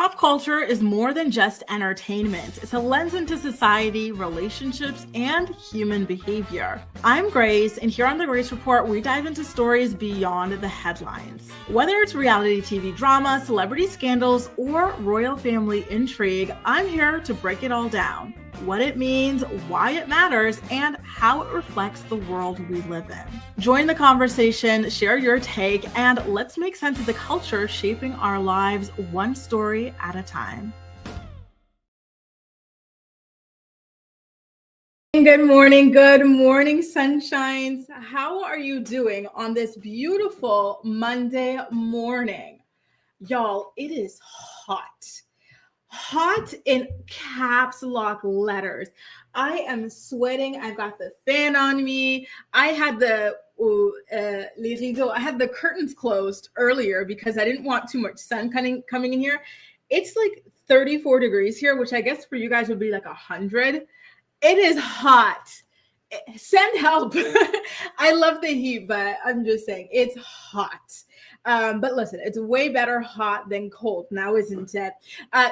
Pop culture is more than just entertainment. It's a lens into society, relationships, and human behavior. I'm Grace, and here on The Grace Report, we dive into stories beyond the headlines. Whether it's reality TV drama, celebrity scandals, or royal family intrigue, I'm here to break it all down. What it means, why it matters, and how it reflects the world we live in. Join the conversation, share your take, and let's make sense of the culture shaping our lives one story at a time. Good morning, sunshines. How are you doing on this beautiful Monday morning? Y'all, it is hot in caps lock letters. I am sweating. I've got the fan on me. I had the curtains closed earlier because I didn't want too much sun coming in here. It's like 34 degrees here, which I guess for you guys would be like 100. It is hot. Send help. I love the heat, but I'm just saying it's hot. But listen, it's way better hot than cold now, isn't it?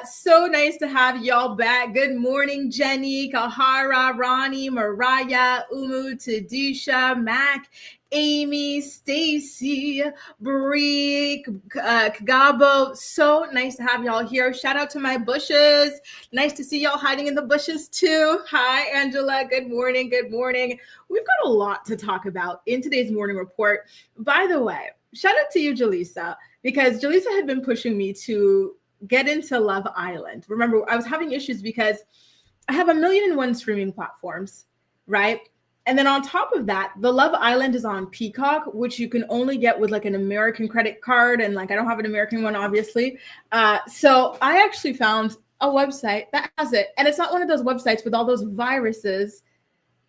So nice to have y'all back. Good morning, Jenny, Kahara, Ronnie, Mariah, Umu, Tadisha, Mac, Amy, Stacy, Bree, Kagabo. So nice to have y'all here. Shout out to my bushes. Nice to see y'all hiding in the bushes too. Hi, Angela. Good morning. We've got a lot to talk about in today's morning report. By the way, shout out to you, Jaleesa, because Jaleesa had been pushing me to get into Love Island. Remember, I was having issues because I have 1,000,001 streaming platforms, right? And then on top of that, the Love Island is on Peacock, which you can only get with like an American credit card. And like, I don't have an American one, obviously. So I actually found a website that has it. And it's not one of those websites with all those viruses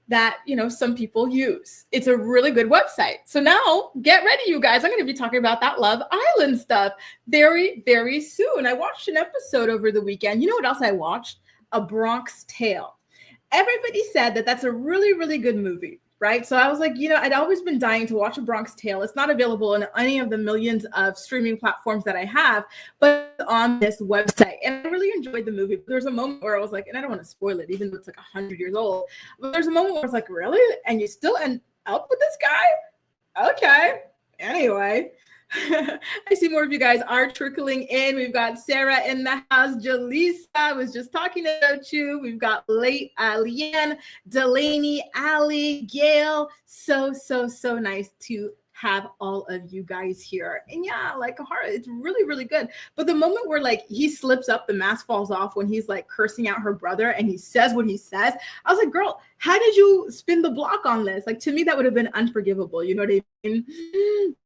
that, some people use. It's a really good website. So now get ready, you guys. I'm going to be talking about that Love Island stuff very, very soon. I watched an episode over the weekend. You know what else I watched? A Bronx Tale. Everybody said that that's a really, really good movie, right? So I was like, I'd always been dying to watch A Bronx Tale. It's not available on any of the millions of streaming platforms that I have, but on this website. And I really enjoyed the movie. But there's a moment where I was like, and I don't want to spoil it, even though it's like 100 years old, but there's a moment where I was like, really? And you still end up with this guy? Okay. Anyway. I see more of you guys are trickling in. We've got Sarah in the house. Jaleesa, I was just talking about you. We've got Leanne, Delaney, Allie, Gail. So nice to have all of you guys here. And yeah, like it's really, really good. But the moment where like he slips up, the mask falls off when he's like cursing out her brother and he says what he says, I was like, girl, how did you spin the block on this? Like, to me, that would have been unforgivable. You know what I mean?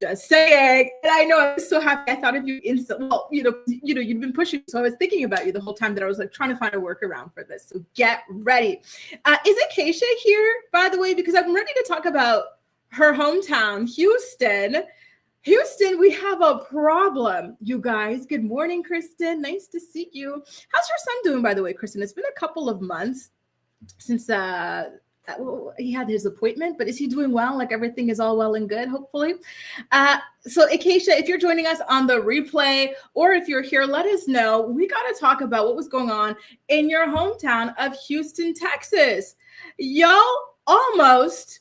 Just saying. And I know I was so happy. I thought of you instantly. Well, you've been pushing. So I was thinking about you the whole time that I was like trying to find a workaround for this. So get ready. Is it Keisha here, by the way? Because I'm ready to talk about her hometown, Houston. Houston, we have a problem, you guys. Good morning, Kristen. Nice to see you. How's your son doing, by the way, Kristen? It's been a couple of months since he had his appointment, but is he doing well? Like everything is all well and good, hopefully. So Acacia, if you're joining us on the replay, or if you're here, let us know. We got to talk about what was going on in your hometown of Houston, Texas. Y'all almost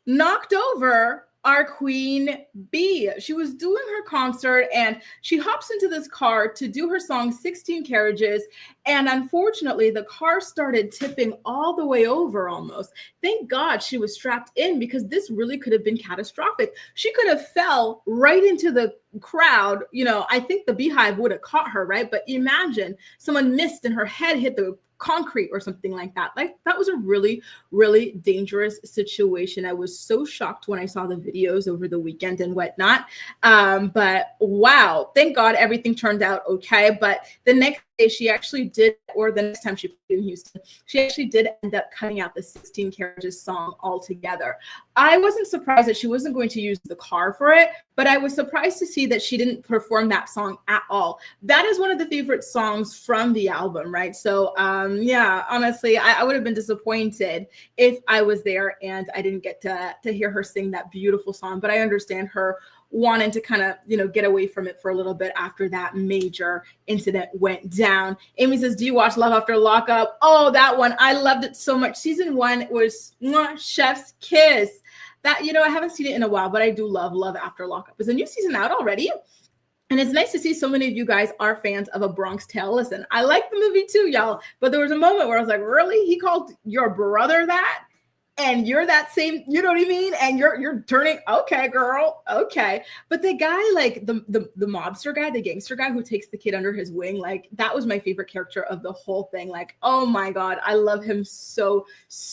knocked over our Queen Bee. She was doing her concert and she hops into this car to do her song 16 Carriages. And unfortunately, the car started tipping all the way over almost. Thank God she was strapped in because this really could have been catastrophic. She could have fell right into the crowd. I think the beehive would have caught her, right? But imagine someone missed and her head hit the concrete or something like that. Like that was a really, really dangerous situation. I was so shocked when I saw the videos over the weekend and whatnot. But wow, thank God everything turned out okay. But the next day she actually did, or the next time she played in Houston, she actually did end up cutting out the 16 Carriages song altogether. I wasn't surprised that she wasn't going to use the car for it, but I was surprised to see that she didn't perform that song at all. That is one of the favorite songs from the album, right? So yeah, honestly, I would have been disappointed if I was there and I didn't get to hear her sing that beautiful song, but I understand her wanting to kind of, get away from it for a little bit after that major incident went down. Amy says, do you watch Love After Lockup? Oh, that one. I loved it so much. Season 1 was chef's kiss. That, I haven't seen it in a while, but I do love After Lockup. Is a new season out already? And it's nice to see so many of you guys are fans of A Bronx Tale. Listen, I like the movie too, y'all. But there was a moment where I was like, really? He called your brother that? And you're that same, you know what I mean? And you're turning, okay, girl, okay. But the guy, like the mobster guy, the gangster guy who takes the kid under his wing, like that was my favorite character of the whole thing. Like, oh my God, I love him so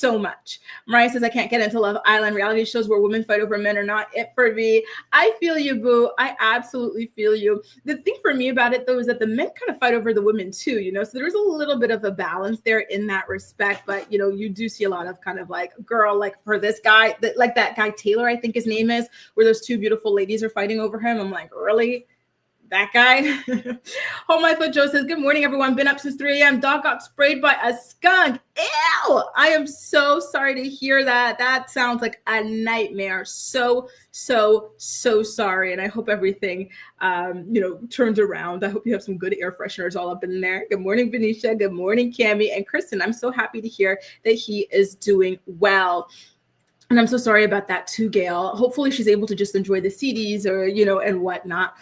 much. Mariah says, I can't get into Love Island. Reality shows where women fight over men are not it for me. I feel you, boo. I absolutely feel you. The thing for me about it though is that the men kind of fight over the women too, so there's a little bit of a balance there in that respect. But, you do see a lot of kind of like, girl, like for this guy, like that guy Taylor, I think his name is, where those two beautiful ladies are fighting over him. I'm like, really? That guy? Oh, my foot Joe says, good morning, everyone. Been up since 3 a.m. Dog got sprayed by a skunk. Ew! I am so sorry to hear that. That sounds like a nightmare. So sorry. And I hope everything, turns around. I hope you have some good air fresheners all up in there. Good morning, Venetia. Good morning, Cammie. And Kristen, I'm so happy to hear that he is doing well. And I'm so sorry about that too, Gail. Hopefully she's able to just enjoy the CDs or, and whatnot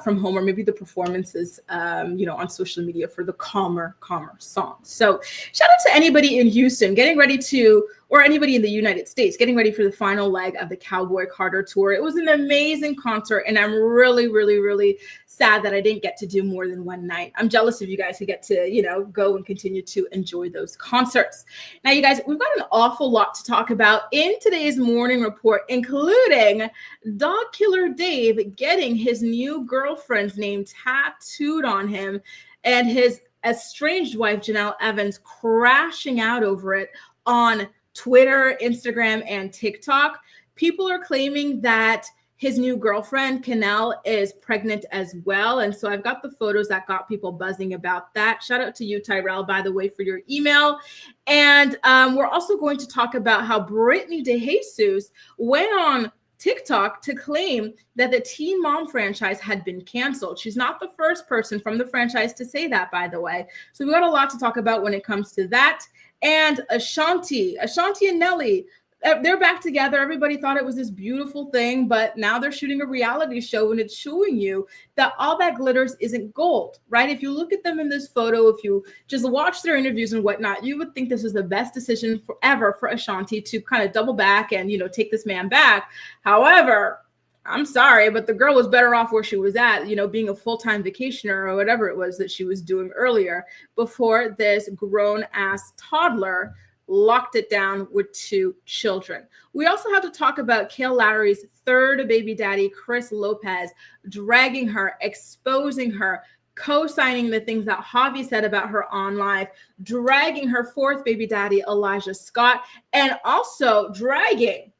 from home, or maybe the performances, on social media for the calmer songs. So shout out to anybody in Houston getting ready to, or anybody in the United States getting ready for the final leg of the Cowboy Carter tour. It was an amazing concert, and I'm really sad that I didn't get to do more than one night. I'm jealous of you guys who get to, go and continue to enjoy those concerts. Now, you guys, we've got an awful lot to talk about in today's morning report, including dog killer Dave getting his new girlfriend's name tattooed on him, and his estranged wife, Janelle Evans, crashing out over it on Twitter, Instagram, and TikTok. People are claiming that his new girlfriend, Kail, is pregnant as well. And so I've got the photos that got people buzzing about that. Shout out to you, Tyrell, by the way, for your email. And we're also going to talk about how Brittany DeJesus went on TikTok to claim that the Teen Mom franchise had been canceled. She's not the first person from the franchise to say that, by the way. So we've got a lot to talk about when it comes to that. And Ashanti and Nelly, they're back together. Everybody thought it was this beautiful thing, but now they're shooting a reality show, and it's showing you that all that glitters isn't gold, right? If you look at them in this photo, if you just watch their interviews and whatnot, you would think this is the best decision forever for Ashanti to kind of double back and, take this man back. However, I'm sorry, but the girl was better off where she was at, being a full-time vacationer or whatever it was that she was doing earlier before this grown-ass toddler locked it down with 2 children. We also have to talk about Kail Lowry's third baby daddy, Chris Lopez, dragging her, exposing her, co-signing the things that Javi said about her on live, dragging her fourth baby daddy, Elijah Scott, and also dragging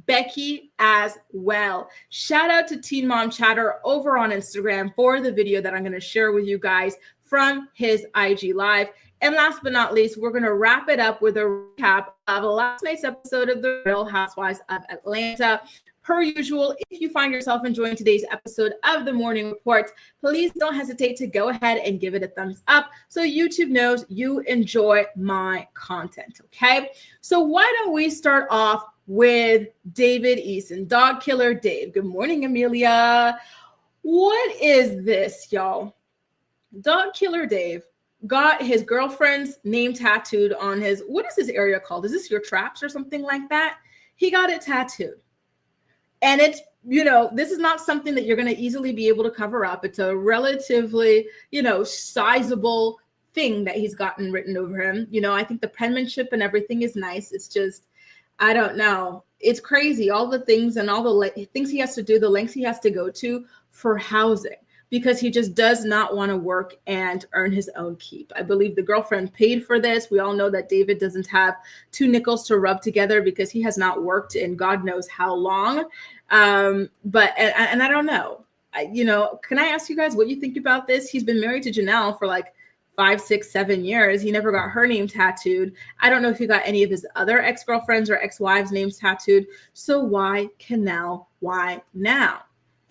Becky as well. Shout out to Teen Mom Chatter over on Instagram for the video that I'm going to share with you guys from his IG Live. And last but not least, we're going to wrap it up with a recap of last night's episode of The Real Housewives of Atlanta. Per usual, if you find yourself enjoying today's episode of the Morning Report, please don't hesitate to go ahead and give it a thumbs up so YouTube knows you enjoy my content, okay? So why don't we start off with David Eason, dog killer Dave. Good morning, Amelia. What is this, y'all? Dog killer Dave got his girlfriend's name tattooed on his, what is this area called? Is this your traps or something like that? He got it tattooed. And it's, this is not something that you're going to easily be able to cover up. It's a relatively, sizable thing that he's gotten written over him. I think the penmanship and everything is nice. It's just, I don't know. It's crazy. All the things and all the things he has to do, the lengths he has to go to for housing, because he just does not want to work and earn his own keep. I believe the girlfriend paid for this. We all know that David doesn't have 2 nickels to rub together because he has not worked in God knows how long. But I don't know. Can I ask you guys what you think about this? He's been married to Janelle for like 5, 6, 7 years. He never got her name tattooed. I don't know if he got any of his other ex-girlfriends or ex-wives' names tattooed. So why Kail? Why now?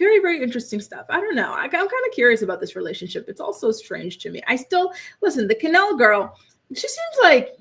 Very, very interesting stuff. I don't know. I'm kind of curious about this relationship. It's all so strange to me. I still, listen, the Janelle girl, she seems like,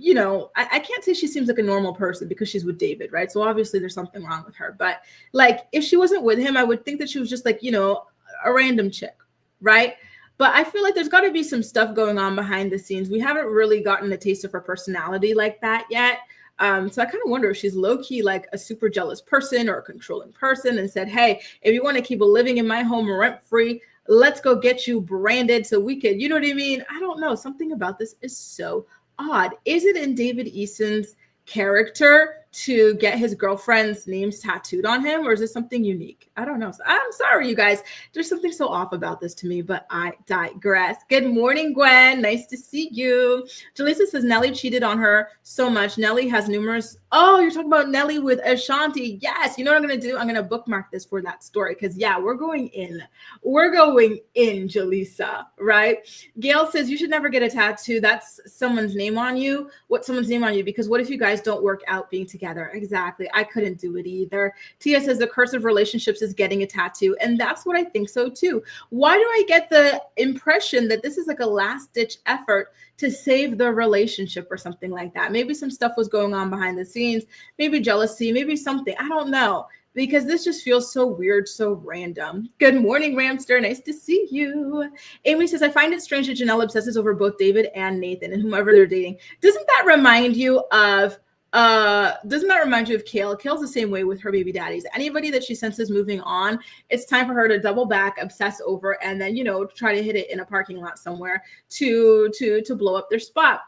I can't say she seems like a normal person because she's with David, right? So obviously there's something wrong with her. But like, if she wasn't with him, I would think that she was just like, a random chick, right? But I feel like there's got to be some stuff going on behind the scenes. We haven't really gotten a taste of her personality like that yet. So I kind of wonder if she's low-key like a super jealous person or a controlling person and said, hey, if you want to keep living in my home rent-free, let's go get you branded so we could, you know what I mean? I don't know. Something about this is so odd. Is it in David Eason's character to get his girlfriend's names tattooed on him, or is this something unique? I don't know. So I'm sorry, you guys. There's something so off about this to me, but I digress. Good morning, Gwen. Nice to see you. Jaleesa says Nelly cheated on her so much. Nelly has numerous. Oh, you're talking about Nelly with Ashanti. Yes. You know what I'm going to do? I'm going to bookmark this for that story because, yeah, we're going in. We're going in, Jaleesa, right? Gail says you should never get a tattoo. That's someone's name on you. What's someone's name on you? Because what if you guys don't work out being together? Exactly. I couldn't do it either. Tia says the curse of relationships is getting a tattoo. And that's what I think so too. Why do I get the impression that this is like a last ditch effort to save the relationship or something like that? Maybe some stuff was going on behind the scenes, maybe jealousy, maybe something. I don't know. Because this just feels so weird, so random. Good morning, Ramster. Nice to see you. Amy says, I find it strange that Janelle obsesses over both David and Nathan and whomever they're dating. Doesn't that remind you of Kail? Kail's the same way with her baby daddies. Anybody that she senses moving on, it's time for her to double back, obsess over, and then, try to hit it in a parking lot somewhere to blow up their spot.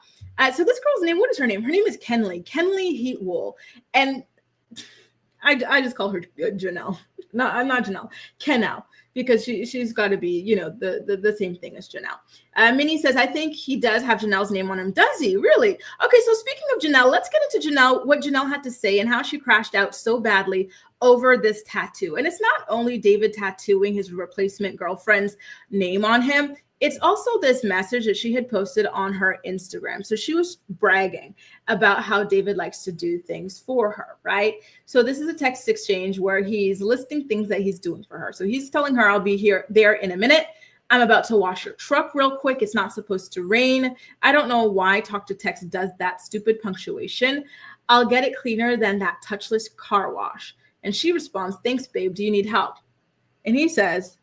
So this girl's name, what is her name? Her name is Kenley Heatwool. And I just call her Janelle. No, I'm not Janelle. Kenel, because she's got to be, the same thing as Janelle. Minnie says, I think he does have Janelle's name on him. Does he? Really? Okay, so speaking of Janelle, let's get into Janelle, what Janelle had to say and how she crashed out so badly over this tattoo. And it's not only David tattooing his replacement girlfriend's name on him. It's also this message that she had posted on her Instagram. So she was bragging about how David likes to do things for her, right? So this is a text exchange where he's listing things that he's doing for her. So he's telling her, I'll be there in a minute. I'm about to wash your truck real quick. It's not supposed to rain. I don't know why talk to text does that stupid punctuation. I'll get it cleaner than that touchless car wash. And she responds, thanks, babe. Do you need help? And he says,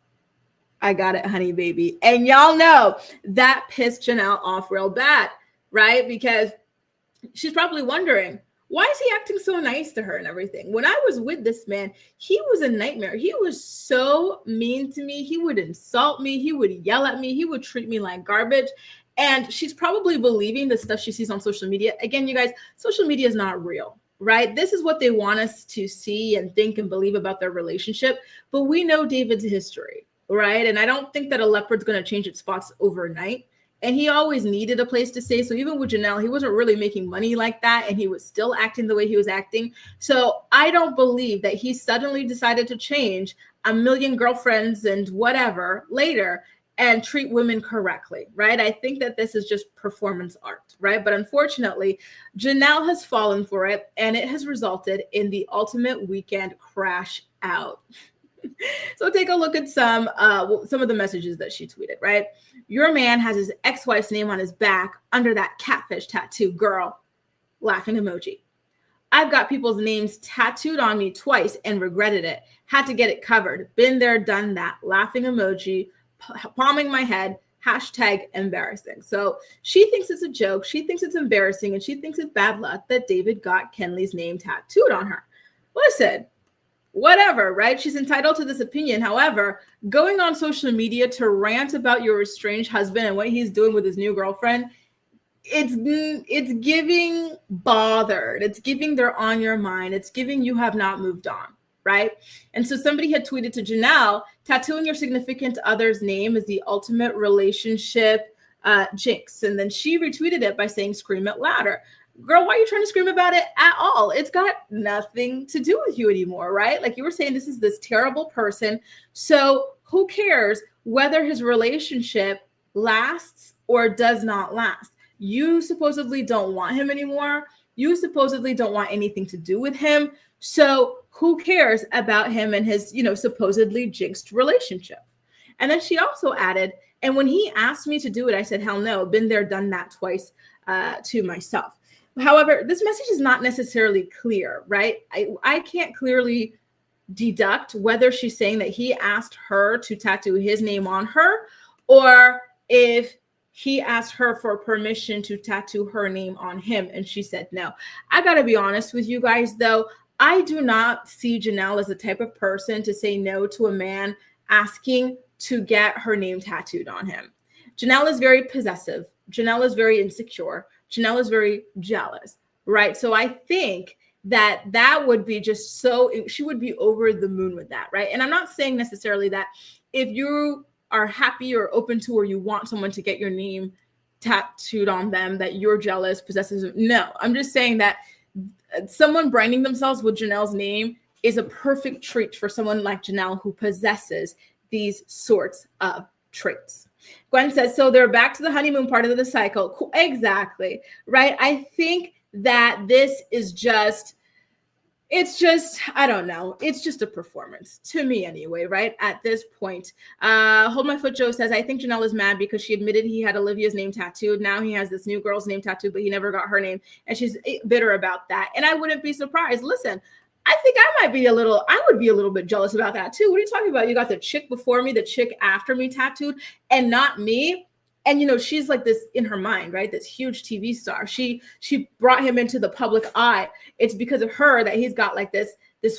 I got it, honey, baby. And y'all know that pissed Janelle off real bad, right? Because she's probably wondering, why is he acting so nice to her and everything? When I was with this man, he was a nightmare. He was so mean to me. He would insult me. He would yell at me. He would treat me like garbage. And she's probably believing the stuff she sees on social media. Again, you guys, social media is not real, right? This is what they want us to see and think and believe about their relationship. But we know David's history. Right. And I don't think that a leopard's going to change its spots overnight. And he always needed a place to stay. So even with Janelle, he wasn't really making money like that. And he was still acting the way he was acting. So I don't believe that he suddenly decided to change a million girlfriends and whatever later and treat women correctly. Right. I think that this is just performance art. Right. But unfortunately, Janelle has fallen for it. And it has resulted in the ultimate weekend crash out. So take a look at some of the messages that she tweeted, right? Your man has his ex-wife's name on his back under that catfish tattoo, girl. Laughing emoji. I've got people's names tattooed on me twice and regretted it. Had to get it covered. Been there, done that. Laughing emoji, palming my head, hashtag embarrassing. So she thinks it's a joke. She thinks it's embarrassing. And she thinks it's bad luck that David got Kenley's name tattooed on her. Listen. Whatever, right? She's entitled to this opinion. However, going on social media to rant about your estranged husband and what he's doing with his new girlfriend, it's giving bothered. It's giving they're on your mind. It's giving you have not moved on, right? And so somebody had tweeted to Janelle, tattooing your significant other's name is the ultimate relationship jinx. And then she retweeted it by saying, scream it louder. Girl, why are you trying to scream about it at all? It's got nothing to do with you anymore, right? Like you were saying, this is this terrible person. So who cares whether his relationship lasts or does not last? You supposedly don't want him anymore. You supposedly don't want anything to do with him. So who cares about him and his, supposedly jinxed relationship? And then she also added, and when he asked me to do it, I said, hell no, been there, done that twice to myself. However, this message is not necessarily clear, right? I can't clearly deduct whether she's saying that he asked her to tattoo his name on her, or if he asked her for permission to tattoo her name on him and she said no. I gotta be honest with you guys though, I do not see Janelle as the type of person to say no to a man asking to get her name tattooed on him. Janelle is very possessive. Janelle is very insecure. Janelle is very jealous, right? So I think that would be just so, she would be over the moon with that, right? And I'm not saying necessarily that if you are happy or open to, or you want someone to get your name tattooed on them, that you're jealous, possessive. No, I'm just saying that someone branding themselves with Janelle's name is a perfect treat for someone like Janelle who possesses these sorts of traits. Gwen says, so they're back to the honeymoon part of the cycle. Cool. Exactly, right? I think that this is just, I don't know. It's just a performance to me anyway, right? At this point, Hold My Foot Joe says, I think Janelle is mad because she admitted he had Olivia's name tattooed. Now he has this new girl's name tattooed, but he never got her name. And she's bitter about that. And I wouldn't be surprised. Listen, I think I would be a little bit jealous about that too. What are you talking about? You got the chick before me, the chick after me tattooed, and not me. And, she's like this in her mind, right? This huge TV star. She brought him into the public eye. It's because of her that he's got like this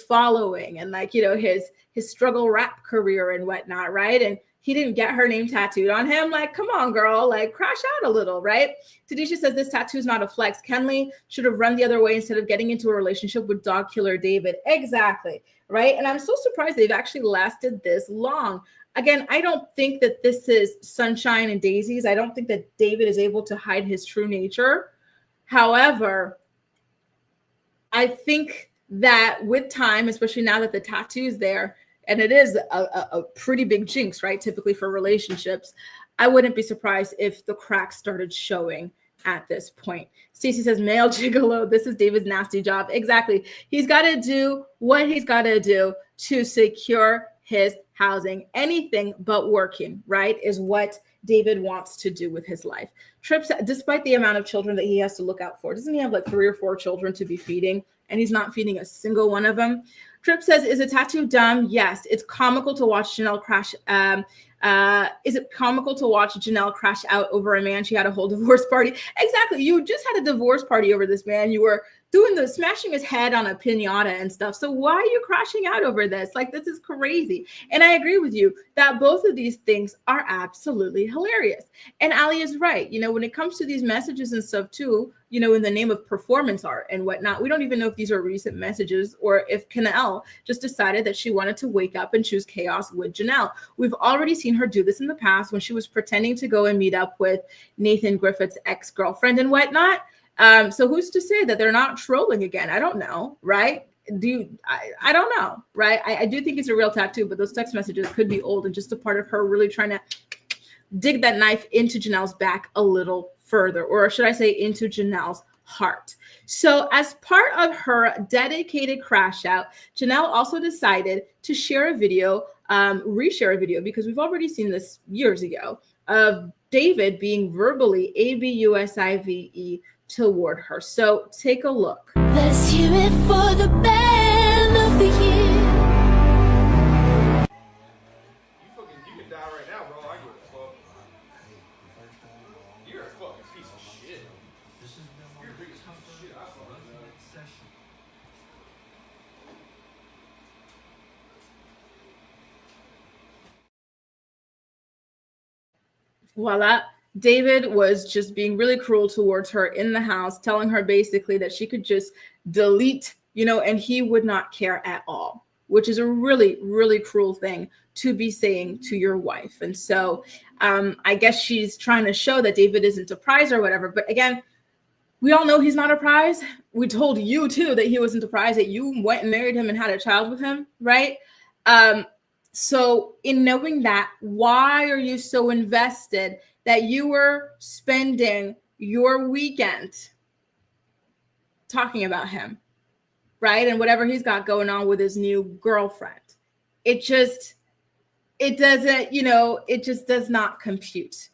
following and like, his struggle rap career and whatnot, right? And he didn't get her name tattooed on him. Like, come on, girl, like crash out a little, right? Tadisha says this tattoo is not a flex. Kenley should have run the other way instead of getting into a relationship with dog killer David. Exactly, right? And I'm so surprised they've actually lasted this long. Again, I don't think that this is sunshine and daisies. I don't think that David is able to hide his true nature. However, I think that with time, especially now that the tattoo is there, and it is a pretty big jinx, right? Typically for relationships, I wouldn't be surprised if the cracks started showing at this point. Stacey says, male gigolo, this is David's nasty job. Exactly. He's got to do what he's got to do to secure his housing. Anything but working, right, is what David wants to do with his life. Trips, despite the amount of children that he has to look out for, doesn't he have like 3 or 4 children to be feeding? And he's not feeding a single one of them. Trip says, is a tattoo dumb? Yes. It's comical to watch Janelle crash. Is it comical to watch Janelle crash out over a man she had a whole divorce party? Exactly. You just had a divorce party over this man. You were smashing his head on a piñata and stuff. So why are you crashing out over this? Like, this is crazy. And I agree with you that both of these things are absolutely hilarious. And Ali is right. When it comes to these messages and stuff too, in the name of performance art and whatnot, we don't even know if these are recent messages or if Kail just decided that she wanted to wake up and choose chaos with Janelle. We've already seen her do this in the past when she was pretending to go and meet up with Nathan Griffith's ex-girlfriend and whatnot. So who's to say that they're not trolling again? I don't know, right? I don't know, right? I do think it's a real tattoo, but those text messages could be old and just a part of her really trying to dig that knife into Janelle's back a little further, or should I say into Janelle's heart. So as part of her dedicated crash out, Janelle also decided to share a video, reshare a video, because we've already seen this years ago, of David being verbally ABUSIVE toward her. So take a look. Let's hear it for the band of the year. You can die right now, bro. I give a fuck. You're a fucking piece of shit. You're the biggest piece of shit I fucking know. Voila. David was just being really cruel towards her in the house, telling her basically that she could just delete, and he would not care at all, which is a really, really cruel thing to be saying to your wife. And so I guess she's trying to show that David isn't a prize or whatever. But again, we all know he's not a prize. We told you too that he wasn't a prize, that you went and married him and had a child with him, right? So in knowing that, why are you so invested that you were spending your weekend talking about him? right? And whatever he's got going on with his new girlfriend. It doesn't, it just does not compute.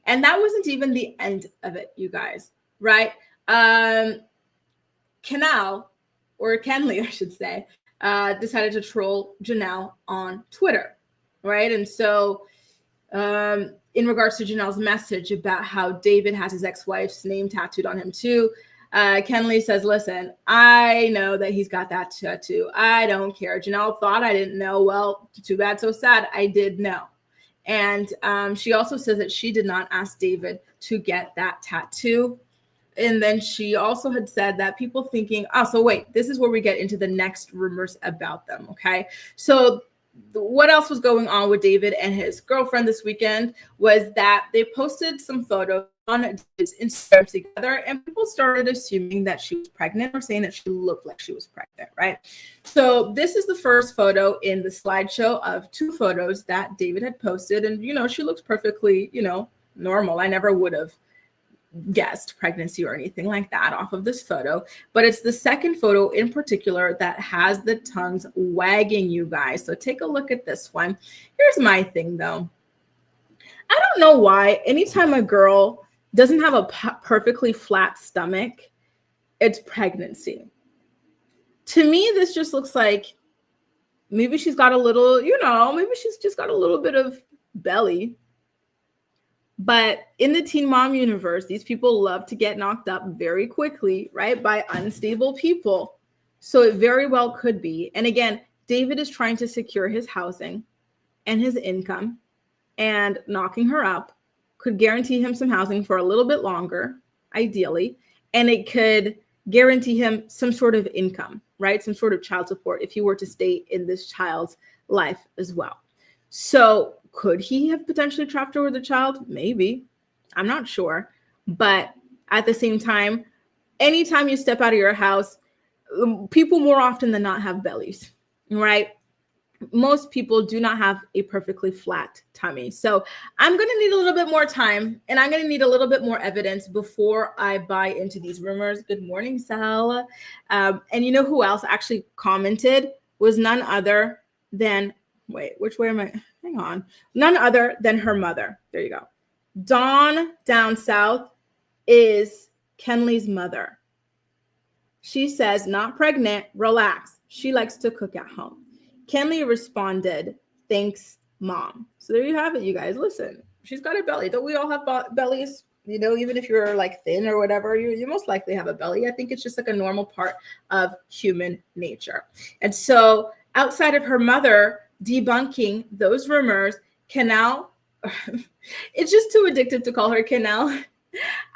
And that wasn't even the end of it, you guys, right? Kenal, or Kenley, I should say, decided to troll Janelle on Twitter, right? And so in regards to Janelle's message about how David has his ex-wife's name tattooed on him too, Kenley says, listen, I know that he's got that tattoo. I don't care. Janelle thought I didn't know. Well, too bad, so sad. I did know. And she also says that she did not ask David to get that tattoo. And then she also had said that people thinking, oh, so wait, this is where we get into the next rumors about them, okay? So what else was going on with David and his girlfriend this weekend was that they posted some photos on David's Instagram together, and people started assuming that she was pregnant or saying that she looked like she was pregnant, right? So this is the first photo in the slideshow of two photos that David had posted, and, she looks perfectly, normal. I never would have guessed pregnancy or anything like that off of this photo, but it's the second photo in particular that has the tongues wagging, you guys. So take a look at this one. Here's my thing though. I don't know why anytime a girl doesn't have a perfectly flat stomach, it's pregnancy. To me, this just looks like maybe she's got a little, maybe she's just got a little bit of belly. But in the teen mom universe, these people love to get knocked up very quickly, right, by unstable people. So it very well could be. And again, David is trying to secure his housing and his income, and knocking her up could guarantee him some housing for a little bit longer, ideally. And it could guarantee him some sort of income, right? Some sort of child support if he were to stay in this child's life as well. So could he have potentially trapped her with a child? Maybe. I'm not sure. But at the same time, anytime you step out of your house, people more often than not have bellies, right? Most people do not have a perfectly flat tummy. So I'm going to need a little bit more time, and I'm going to need a little bit more evidence before I buy into these rumors. Good morning, Sal. And you know who else actually commented was none other than, wait, which way am I? Hang on. None other than her mother. There you go. Dawn down south is Kenley's mother. She says, not pregnant, relax. She likes to cook at home. Kenley responded, thanks, mom. So there you have it, you guys. Listen, she's got a belly. Don't we all have bellies? Even if you're like thin or whatever, you most likely have a belly. I think it's just like a normal part of human nature. And so outside of her mother debunking those rumors, Kenal, it's just too addictive to call her Kenal.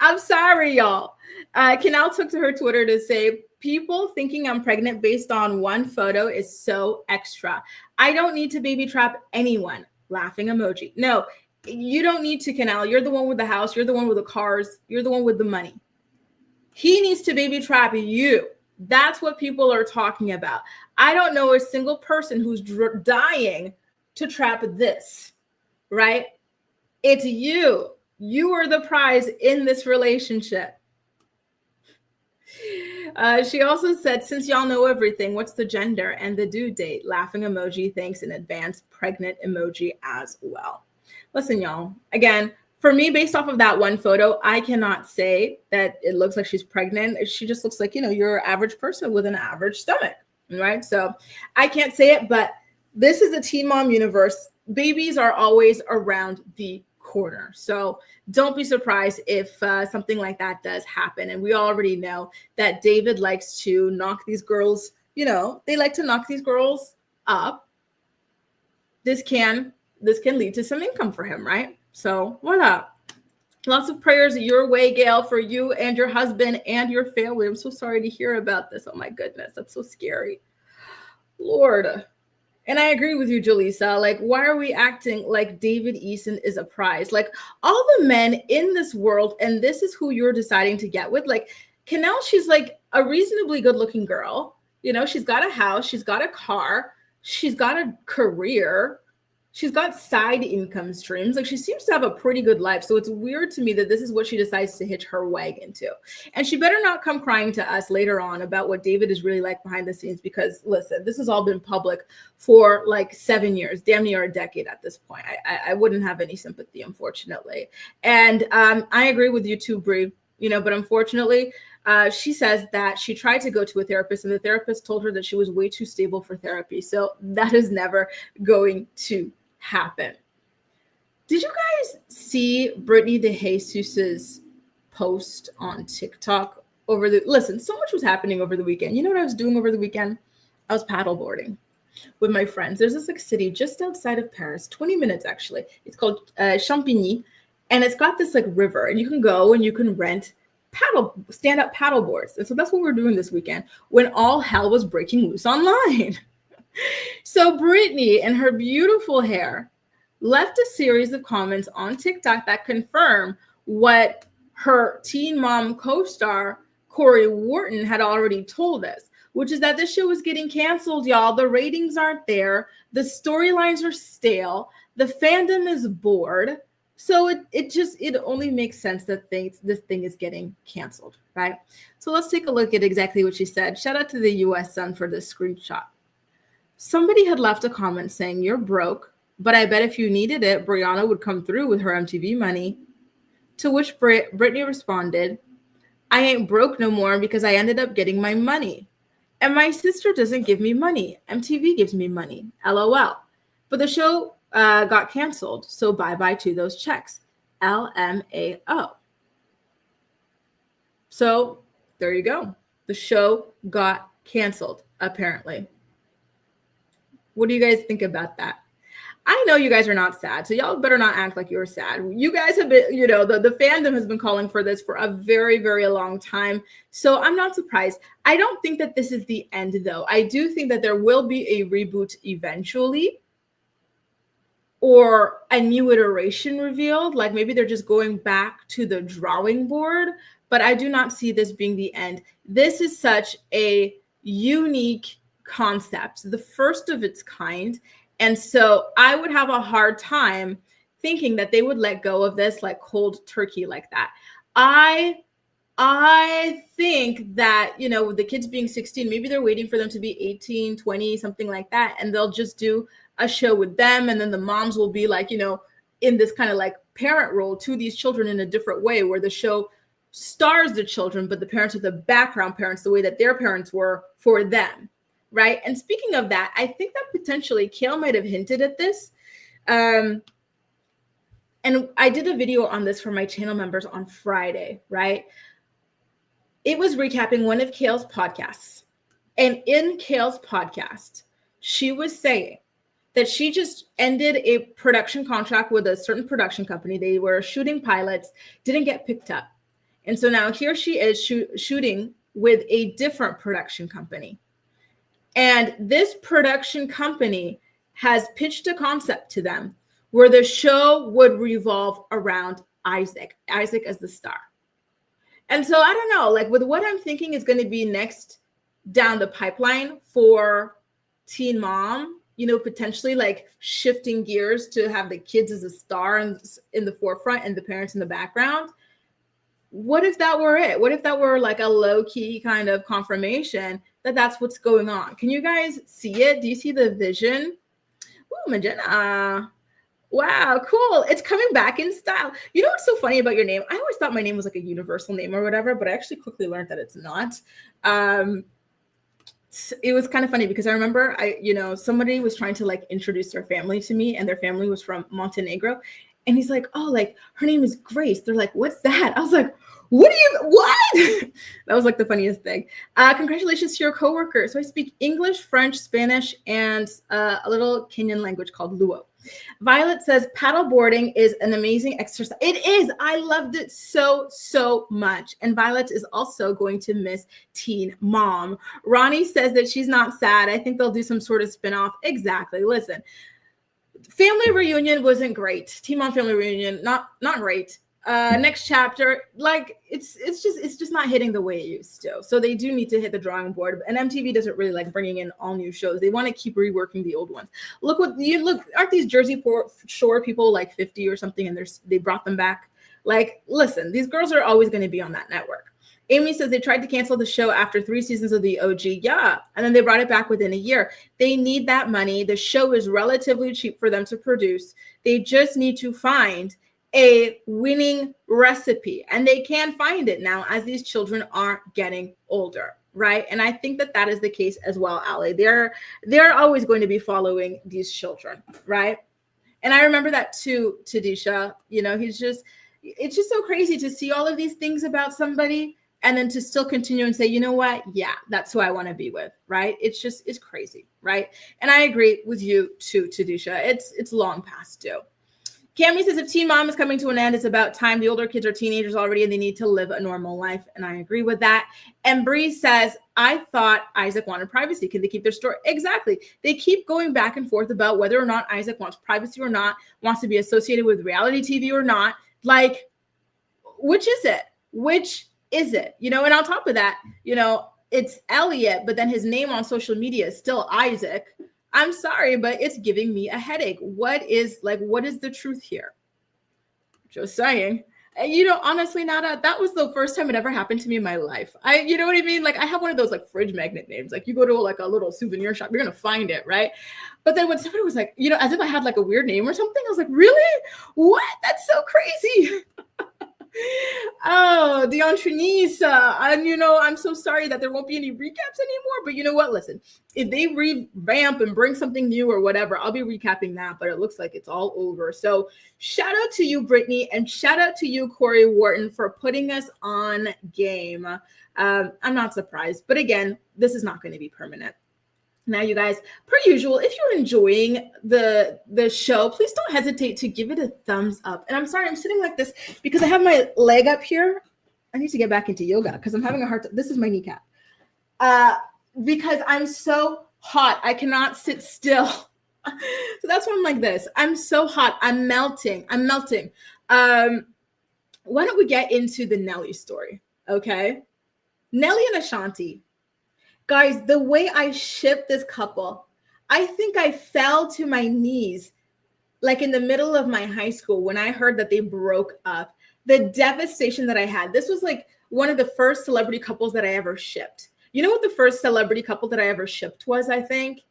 I'm sorry, y'all. Kenal took to her Twitter to say, people thinking I'm pregnant based on one photo is so extra. I don't need to baby trap anyone. Laughing emoji. No, you don't need to, Kenal. You're the one with the house. You're the one with the cars. You're the one with the money. He needs to baby trap you. That's what people are talking about. I don't know a single person who's dying to trap this, right? It's you. You are the prize in this relationship. She also said, since y'all know everything, what's the gender and the due date? Laughing emoji, thanks in advance, pregnant emoji as well. Listen, y'all, again, for me, based off of that one photo, I cannot say that it looks like she's pregnant. She just looks like, your average person with an average stomach, right? So I can't say it, but this is a teen mom universe. Babies are always around the corner. So don't be surprised if something like that does happen. And we already know that David likes to knock these girls, they like to knock these girls up. This can lead to some income for him, right? So voila. Lots of prayers your way, Gail, for you and your husband and your family. I'm so sorry to hear about this. Oh my goodness, that's so scary. Lord. And I agree with you, Jaleesa. Like, why are we acting like David Eason is a prize? Like, all the men in this world, and this is who you're deciding to get with. Like, Kenal, she's like a reasonably good-looking girl. She's got a house. She's got a car. She's got a career. she's got side income streams. Like, she seems to have a pretty good life. So it's weird to me that this is what she decides to hitch her wagon to. And she better not come crying to us later on about what David is really like behind the scenes, because listen, this has all been public for like 7 years, damn near a decade at this point. I wouldn't have any sympathy, unfortunately. And I agree with you too, Brie, but unfortunately, she says that she tried to go to a therapist and the therapist told her that she was way too stable for therapy. So that is never going to happen. Did you guys see Brittany DeJesus's post on TikTok listen, so much was happening over the weekend. You know what I was doing over the weekend? I was paddleboarding with my friends. There's this like city just outside of Paris, 20 minutes actually. It's called Champigny, and it's got this like river, and you can go and you can rent stand-up paddle boards. And so that's what we're doing this weekend when all hell was breaking loose online. So Brittany and her beautiful hair left a series of comments on TikTok that confirm what her Teen Mom co-star Corey Wharton had already told us, which is that this show is getting canceled, y'all. The ratings aren't there. The storylines are stale. The fandom is bored. So it only makes sense that this thing is getting canceled, right? So let's take a look at exactly what she said. Shout out to the US Sun for this screenshot. Somebody had left a comment saying, "You're broke, but I bet if you needed it, Brianna would come through with her MTV money." To which Brittany responded, "I ain't broke no more because I ended up getting my money. And my sister doesn't give me money. MTV gives me money. LOL. But the show got canceled, so bye-bye to those checks. LMAO." So there you go. The show got canceled, apparently. What do you guys think about that? I know you guys are not sad, so y'all better not act like you're sad. You guys have been, the fandom has been calling for this for a very, very long time. So I'm not surprised. I don't think that this is the end, though. I do think that there will be a reboot eventually, or a new iteration revealed. Like maybe they're just going back to the drawing board, but I do not see this being the end. This is such a unique concept, the first of its kind. And so I would have a hard time thinking that they would let go of this like cold turkey like that. I think that, with the kids being 16, maybe they're waiting for them to be 18, 20, something like that. And they'll just do a show with them. And then the moms will be like, in this kind of like parent role to these children in a different way, where the show stars the children, but the parents are the background parents, the way that their parents were for them. Right. And speaking of that, I think that potentially Kail might have hinted at this. And I did a video on this for my channel members on Friday, right? It was recapping one of Kail's podcasts. And in Kail's podcast, she was saying that she just ended a production contract with a certain production company. They were shooting pilots, didn't get picked up. And so now here she is shooting with a different production company. And this production company has pitched a concept to them where the show would revolve around Isaac as the star. And so I don't know, like with what I'm thinking is going to be next down the pipeline for Teen Mom, potentially like shifting gears to have the kids as a star in the forefront and the parents in the background. What if that were it? What if that were like a low-key kind of confirmation that that's what's going on? Can you guys see it? Do you see the vision? Oh, Magenta. Wow, cool. It's coming back in style. You know what's so funny about your name? I always thought my name was like a universal name or whatever, but I actually quickly learned that it's not. It was kind of funny because I remember somebody was trying to like introduce their family to me, and their family was from Montenegro. And he's like, "Oh, like her name is Grace." They're like, "What's that?" I was like, what? That was like the funniest thing. Congratulations to your coworker. So I speak English, French, Spanish, and a little Kenyan language called Luo. Violet says paddleboarding is an amazing exercise. It is. I loved it so, so much. And Violet is also going to miss Teen Mom. Ronnie says that she's not sad. I think they'll do some sort of spinoff. Exactly. Listen, family reunion wasn't great. Teen Mom family reunion, not great. Next chapter, like it's just not hitting the way it used to. So they do need to hit the drawing board. And MTV doesn't really like bringing in all new shows. They want to keep reworking the old ones. Look, aren't these Jersey Shore people like 50 or something, and they brought them back? Like, listen, these girls are always going to be on that network. Amy says they tried to cancel the show after 3 seasons of the OG. Yeah. And then they brought it back within a year. They need that money. The show is relatively cheap for them to produce. They just need to find a winning recipe, and they can find it now as these children are getting older, right? And I think that is the case as well, Ali. They're always going to be following these children, right? And I remember that too, Tadisha. You know, it's just so crazy to see all of these things about somebody and then to still continue and say, you know what? Yeah, that's who I want to be with, right? It's crazy, right? And I agree with you too, Tadisha. It's long past due. Cammy says, if Teen Mom is coming to an end, it's about time. The older kids are teenagers already and they need to live a normal life. And I agree with that. And Bree says, I thought Isaac wanted privacy. Can they keep their story? Exactly. They keep going back and forth about whether or not Isaac wants privacy or not, wants to be associated with reality TV or not. Like, which is it? Which is it? You know, and on top of that, you know, it's Elliot, but then his name on social media is still Isaac. I'm sorry, but it's giving me a headache. What is the truth here? Just saying. And, you know, honestly, Nada, that was the first time it ever happened to me in my life. You know what I mean? Like, I have one of those like fridge magnet names. Like, you go to like a little souvenir shop, you're going to find it, right? But then when somebody was like, you know, as if I had like a weird name or something, I was like, really? What? That's so crazy. Oh, Deontrinice, and you know, I'm so sorry that there won't be any recaps anymore. But you know what? Listen, if they revamp and bring something new or whatever, I'll be recapping that. But it looks like it's all over. So shout out to you, Brittany, and shout out to you, Corey Wharton, for putting us on game. I'm not surprised, but again, this is not going to be permanent. Now, you guys, per usual, if you're enjoying the show, please don't hesitate to give it a thumbs up. And I'm sorry, I'm sitting like this because I have my leg up here. I need to get back into yoga because I'm having a hard time. This is my kneecap. Because I'm so hot. I cannot sit still. So that's why I'm like this. I'm so hot. I'm melting. Why don't we get into the Nelly story? Okay. Nelly and Ashanti. Guys, the way I shipped this couple, I think I fell to my knees like in the middle of my high school when I heard that they broke up. The devastation that I had. This was like one of the first celebrity couples that I ever shipped. You know what the first celebrity couple that I ever shipped was, I think?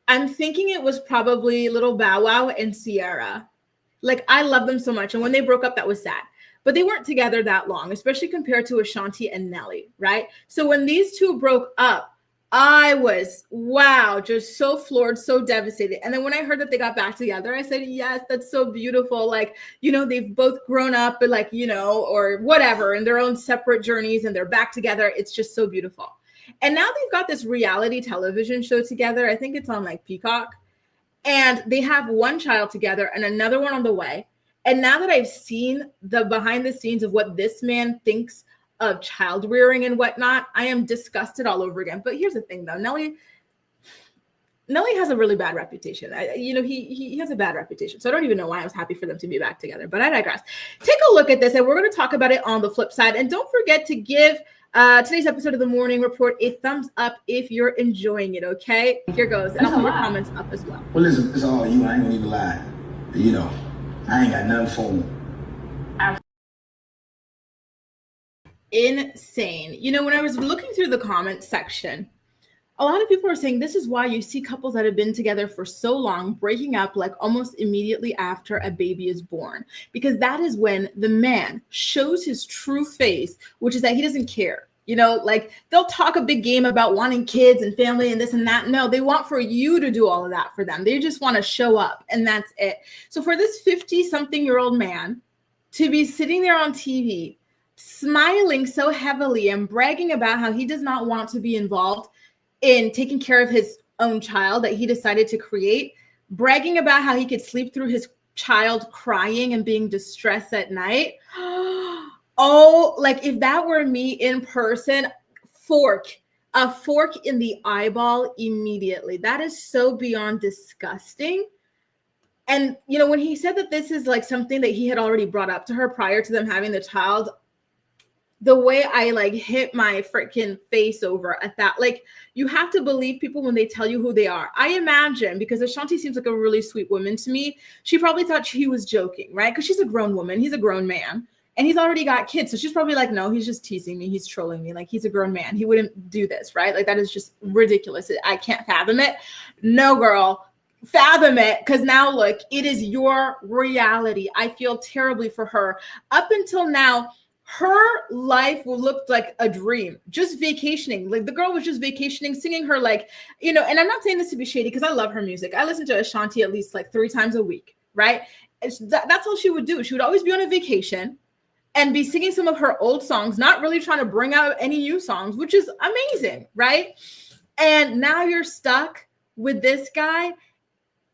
I'm thinking it was probably Little Bow Wow and Ciara. Like, I love them so much. And when they broke up, that was sad. But they weren't together that long, especially compared to Ashanti and Nelly, right? So when these two broke up, I was, wow, just so floored, so devastated. And then when I heard that they got back together, I said, yes, that's so beautiful. Like, you know, they've both grown up, but like, you know, or whatever, in their own separate journeys, and they're back together. It's just so beautiful. And now they've got this reality television show together. I think it's on like Peacock. And they have one child together and another one on the way. And now that I've seen the behind the scenes of what this man thinks of child rearing and whatnot, I am disgusted all over again. But here's the thing, though. Nelly has a really bad reputation. He has a bad reputation. So I don't even know why I was happy for them to be back together. But I digress. Take a look at this, and we're going to talk about it on the flip side. And don't forget to give today's episode of the Morning Report a thumbs up if you're enjoying it, okay? Here goes. And I'll put your comments up as well. Well, listen, it's all you. I ain't going to even lie. You know, I ain't got nothing for them. Insane. You know, when I was looking through the comment section, a lot of people are saying this is why you see couples that have been together for so long breaking up like almost immediately after a baby is born, because that is when the man shows his true face, which is that he doesn't care. You know, like they'll talk a big game about wanting kids and family and this and that. No, they want for you to do all of that for them. They just want to show up, and that's it. So for this 50-something-year-old man to be sitting there on TV, smiling so heavily and bragging about how he does not want to be involved in taking care of his own child that he decided to create, bragging about how he could sleep through his child crying and being distressed at night. Oh, like if that were me in person, a fork in the eyeball immediately. That is so beyond disgusting. And, when he said that this is like something that he had already brought up to her prior to them having the child, the way I like hit my freaking face over at that, like, you have to believe people when they tell you who they are. I imagine, because Ashanti seems like a really sweet woman to me, she probably thought he was joking, right? Because she's a grown woman, he's a grown man, and he's already got kids. So she's probably like, no, he's just teasing me, he's trolling me. Like, he's a grown man, he wouldn't do this, right? Like, that is just ridiculous. I can't fathom it. No, girl, fathom it, because now look, it is your reality. I feel terribly for her. Up until now, her life looked like a dream, just vacationing. Like, the girl was just vacationing, singing her, like, and I'm not saying this to be shady, because I love her music. I listen to Ashanti at least like 3 times a week, right? That's all she would do. She would always be on a vacation and be singing some of her old songs, not really trying to bring out any new songs, which is amazing, right? And now you're stuck with this guy,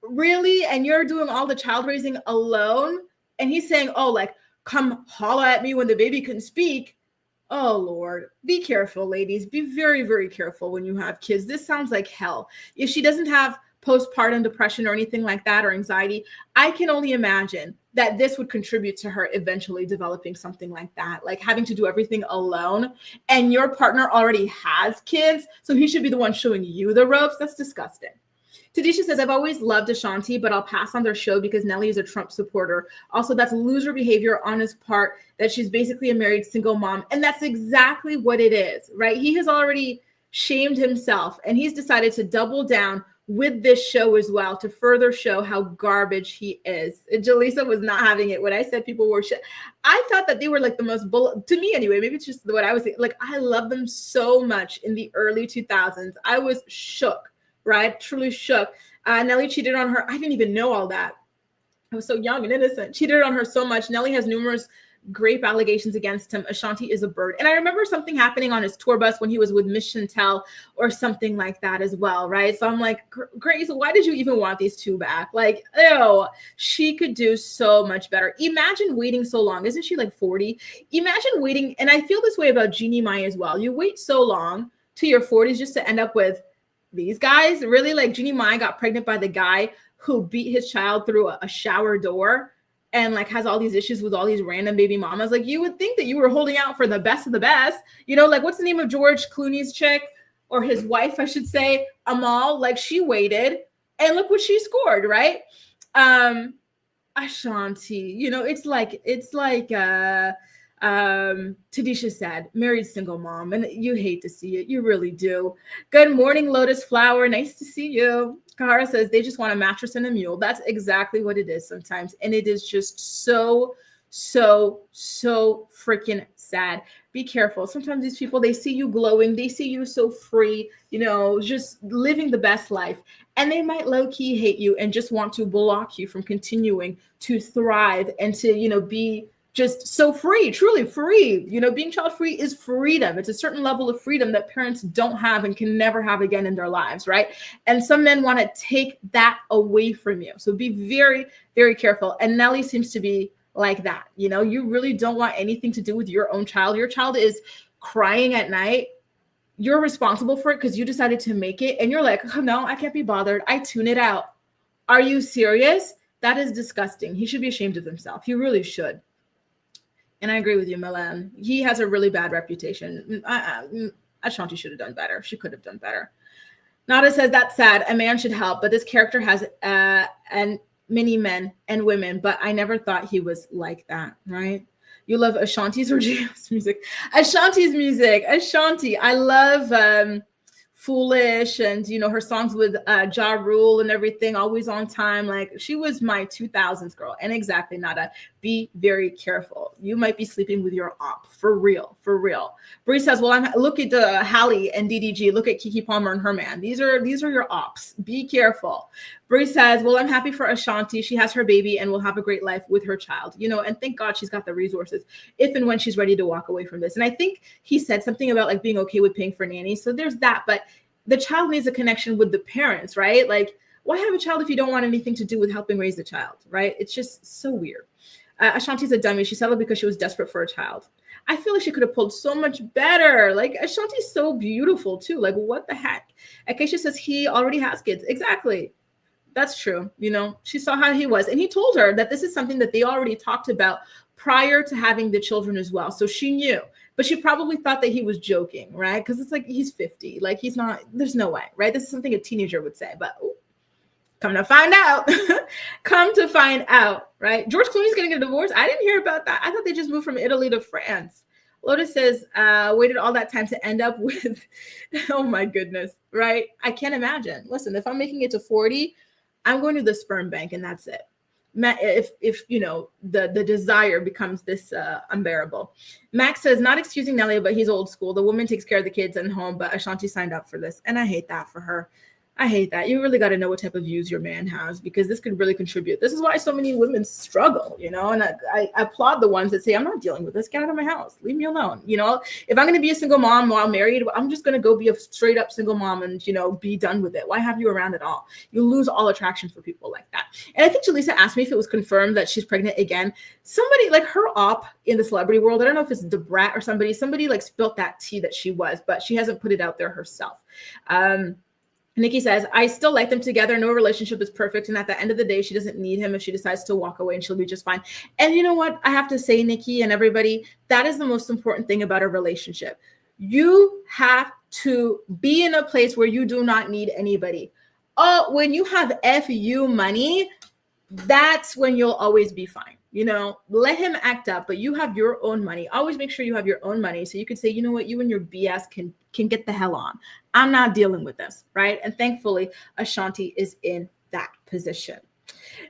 really? And you're doing all the child raising alone? And he's saying, oh, like, come holla at me when the baby can speak. Oh, Lord. Be careful, ladies. Be very, very careful when you have kids. This sounds like hell. If she doesn't have postpartum depression or anything like that, or anxiety, I can only imagine that this would contribute to her eventually developing something like that, like having to do everything alone. And your partner already has kids, so he should be the one showing you the ropes. That's disgusting. Tadisha says, I've always loved Ashanti, but I'll pass on their show because Nelly is a Trump supporter. Also, that's loser behavior on his part, that she's basically a married single mom. And that's exactly what it is, right? He has already shamed himself, and he's decided to double down with this show as well to further show how garbage he is. And Jaleesa was not having it when I said people were shit. I thought that they were like the most to me anyway, maybe it's just what I was thinking. Like, I love them so much in the early 2000s. I was shook. Right? Truly shook. Nelly cheated on her. I didn't even know all that. I was so young and innocent. Cheated on her so much. Nelly has numerous grape allegations against him. Ashanti is a bird. And I remember something happening on his tour bus when he was with Miss Chantel or something like that as well, right? So I'm like, Grace, why did you even want these two back? Like, ew, she could do so much better. Imagine waiting so long. Isn't she like 40? Imagine waiting. And I feel this way about Jeannie Mai as well. You wait so long to your 40s just to end up with these guys. Really? Like, Jeannie Mai got pregnant by the guy who beat his child through a shower door and like has all these issues with all these random baby mamas. Like, you would think that you were holding out for the best of the best, like, what's the name of George Clooney's chick, or his wife, I should say, Amal? Like, she waited and look what she scored, right? Ashanti, it's like Tadisha said, married single mom, and you hate to see it. You really do. Good morning, Lotus Flower. Nice to see you. Kahara says they just want a mattress and a mule. That's exactly what it is sometimes. And it is just so freaking sad. Be careful. Sometimes these people, they see you glowing. They see you so free, just living the best life. And they might low-key hate you and just want to block you from continuing to thrive and to, be just so free, truly free. Being child free is freedom. It's a certain level of freedom that parents don't have and can never have again in their lives, right? And some men want to take that away from you. So be very, very careful. And Nelly seems to be like that. You really don't want anything to do with your own child. Your child is crying at night. You're responsible for it because you decided to make it. And you're like, oh, no, I can't be bothered. I tune it out. Are you serious? That is disgusting. He should be ashamed of himself. He really should. And I agree with you, Milan. He has a really bad reputation. Ashanti should have done better. She could have done better. Nada says, that's sad. A man should help, but this character has and many men and women, but I never thought he was like that, right? You love Ashanti's or Gio's music? Ashanti's music. Ashanti. I love Foolish and, her songs with Ja Rule and everything, always on time. Like, she was my 2000s girl. And exactly, Nada, be very careful. You might be sleeping with your op. For real, for real. Bree says, well, look at Hallie and DDG. Look at Keke Palmer and her man. These are your ops. Be careful. Bree says, well, I'm happy for Ashanti. She has her baby and will have a great life with her child. And thank God she's got the resources if and when she's ready to walk away from this. And I think he said something about like being okay with paying for nannies. So there's that. But the child needs a connection with the parents, right? Like, why have a child if you don't want anything to do with helping raise the child, right? It's just so weird. Ashanti's a dummy. She settled because she was desperate for a child. I feel like she could have pulled so much better. Like, Ashanti's so beautiful too. Like, what the heck? Acacia says he already has kids. Exactly. That's true. She saw how he was. And he told her that this is something that they already talked about prior to having the children as well. So she knew, but she probably thought that he was joking, right? Because it's like, he's 50. Like, he's not, there's no way, right? This is something a teenager would say, but come to find out, right? George Clooney's getting a divorce. I didn't hear about that. I thought they just moved from Italy to France. Lotus says, waited all that time to end up with, oh my goodness, right? I can't imagine. Listen, if I'm making it to 40, I'm going to the sperm bank and that's it. If the desire becomes this unbearable. Max says, not excusing Nelly, but he's old school. The woman takes care of the kids and home, but Ashanti signed up for this. And I hate that for her. I hate that. You really got to know what type of views your man has, because this could really contribute. This is why so many women struggle, and I applaud the ones that say, I'm not dealing with this. Get out of my house. Leave me alone. If I'm going to be a single mom while married, I'm just going to go be a straight up single mom and, be done with it. Why have you around at all? You lose all attraction for people like that. And I think Jaleesa asked me if it was confirmed that she's pregnant again. Somebody like her op in the celebrity world, I don't know if it's Debrat or somebody like spilt that tea that she was, but she hasn't put it out there herself. Nikki says, I still like them together. No relationship is perfect. And at the end of the day, she doesn't need him if she decides to walk away, and she'll be just fine. And you know what? I have to say, Nikki and everybody, that is the most important thing about a relationship. You have to be in a place where you do not need anybody. Oh, when you have FU money, that's when you'll always be fine. Let him act up, but you have your own money. Always make sure you have your own money. So you could say, you know what, you and your BS can get the hell on. I'm not dealing with this, right? And thankfully, Ashanti is in that position.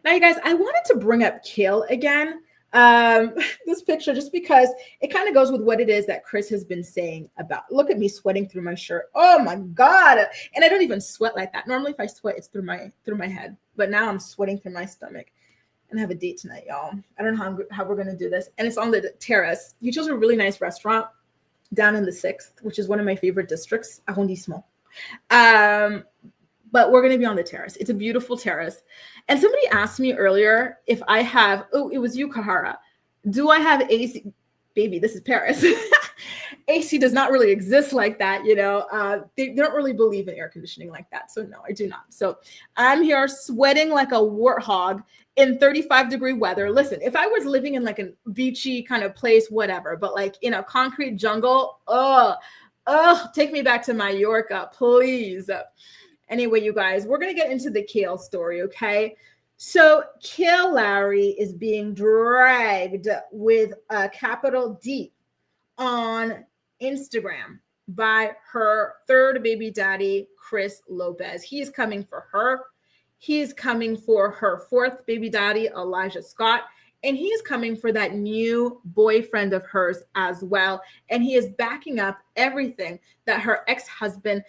Now, you guys, I wanted to bring up Kail again, this picture, just because it kind of goes with what it is that Chris has been saying about, look at me sweating through my shirt. Oh my God. And I don't even sweat like that. Normally, if I sweat, it's through my head, but now I'm sweating through my stomach. And I have a date tonight, y'all. I don't know how we're going to do this. And it's on the terrace. He chose a really nice restaurant down in the 6th, which is one of my favorite districts, arrondissement. But we're going to be on the terrace. It's a beautiful terrace. And somebody asked me earlier if I have, it was you, Kahara. Do I have AC? Baby, this is Paris. AC does not really exist like that, they don't really believe in air conditioning like that. So no, I do not. So I'm here sweating like a warthog in 35-degree weather. Listen, if I was living in like a beachy kind of place, whatever, but like in a concrete jungle, take me back to Mallorca, please. Anyway, you guys, we're going to get into the Kail story, okay? So Kail Lowry is being dragged with a capital D on Instagram by her third baby daddy, Chris Lopez. He is coming for her. He is coming for her fourth baby daddy, Elijah Scott. And he is coming for that new boyfriend of hers as well. And he is backing up everything that her ex-husband,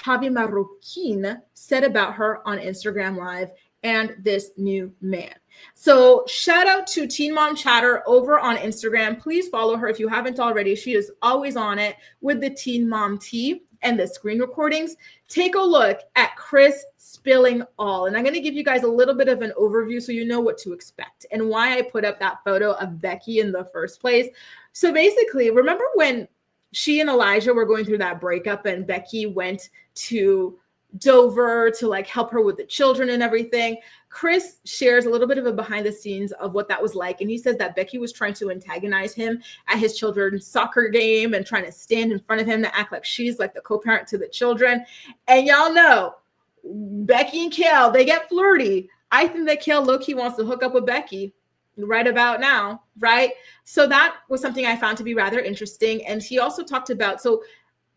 Javi Marroquin, said about her on Instagram Live and this new man. So shout out to Teen Mom Chatter over on Instagram. Please follow her if you haven't already. She is always on it with the Teen Mom tea and the screen recordings. Take a look at Chris spilling all. And I'm going to give you guys a little bit of an overview so you know what to expect and why I put up that photo of Becky in the first place. So basically, remember when she and Elijah were going through that breakup and Becky went to Dover to like help her with the children and everything? Chris shares a little bit of a behind the scenes of what that was like. And he says that Becky was trying to antagonize him at his children's soccer game and trying to stand in front of him to act like she's like the co-parent to the children. And y'all know Becky and Kail, they get flirty. I think that Kail low-key wants to hook up with Becky right about now, right? So that was something I found to be rather interesting. And he also talked about, so